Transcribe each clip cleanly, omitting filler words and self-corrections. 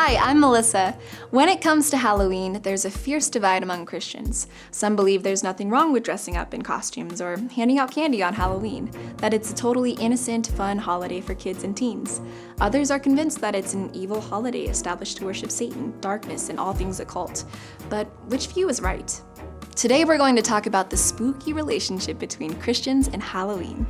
Hi, I'm Melissa. When it comes to Halloween, there's a fierce divide among Christians. Some believe there's nothing wrong with dressing up in costumes or handing out candy on Halloween, that it's a totally innocent, fun holiday for kids and teens. Others are convinced that it's an evil holiday established to worship Satan, darkness, and all things occult. But which view is right? Today we're going to talk about the spooky relationship between Christians and Halloween.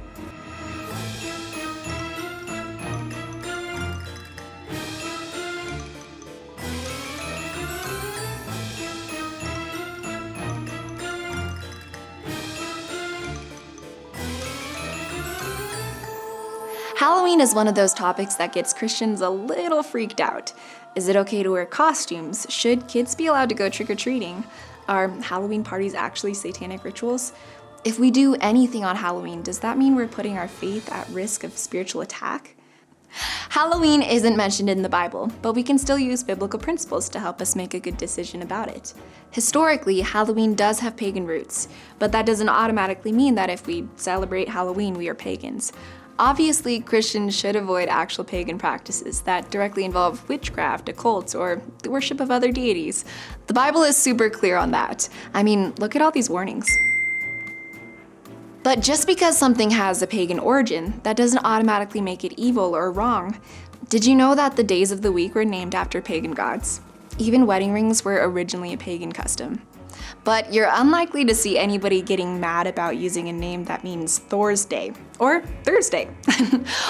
Halloween is one of those topics that gets Christians a little freaked out. Is it okay to wear costumes? Should kids be allowed to go trick-or-treating? Are Halloween parties actually satanic rituals? If we do anything on Halloween, does that mean we're putting our faith at risk of spiritual attack? Halloween isn't mentioned in the Bible, but we can still use biblical principles to help us make a good decision about it. Historically, Halloween does have pagan roots, but that doesn't automatically mean that if we celebrate Halloween, we are pagans. Obviously, Christians should avoid actual pagan practices that directly involve witchcraft, occults, or the worship of other deities. The Bible is super clear on that. I mean, look at all these warnings. But just because something has a pagan origin, that doesn't automatically make it evil or wrong. Did you know that the days of the week were named after pagan gods? Even wedding rings were originally a pagan custom. But you're unlikely to see anybody getting mad about using a name that means Thor's Day, or Thursday,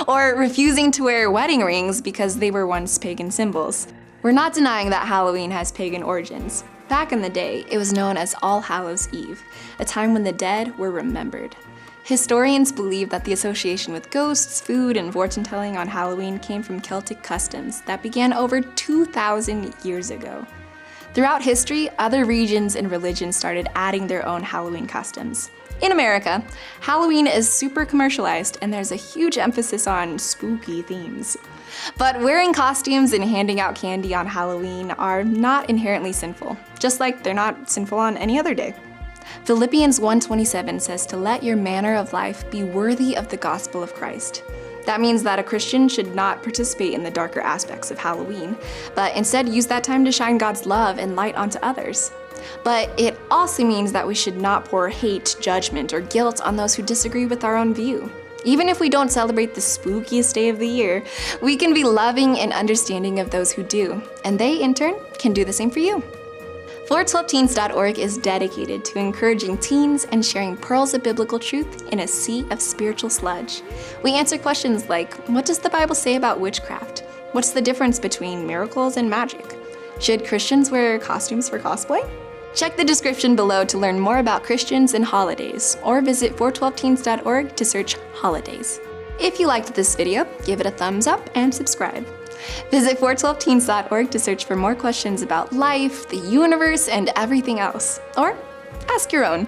or refusing to wear wedding rings because they were once pagan symbols. We're not denying that Halloween has pagan origins. Back in the day, it was known as All Hallows' Eve, a time when the dead were remembered. Historians believe that the association with ghosts, food, and fortune-telling on Halloween came from Celtic customs that began over 2,000 years ago. Throughout history, other regions and religions started adding their own Halloween customs. In America, Halloween is super commercialized and there's a huge emphasis on spooky themes. But wearing costumes and handing out candy on Halloween are not inherently sinful, just like they're not sinful on any other day. Philippians 1:27 says to let your manner of life be worthy of the gospel of Christ. That means that a Christian should not participate in the darker aspects of Halloween, but instead use that time to shine God's love and light onto others. But it also means that we should not pour hate, judgment, or guilt on those who disagree with our own view. Even if we don't celebrate the spookiest day of the year, we can be loving and understanding of those who do, and they, in turn, can do the same for you. 412teens.org is dedicated to encouraging teens and sharing pearls of biblical truth in a sea of spiritual sludge. We answer questions like, what does the Bible say about witchcraft? What's the difference between miracles and magic? Should Christians wear costumes for cosplay? Check the description below to learn more about Christians and holidays, or visit 412teens.org to search holidays. If you liked this video, give it a thumbs up and subscribe. Visit 412teens.org to search for more questions about life, the universe, and everything else. Or ask your own.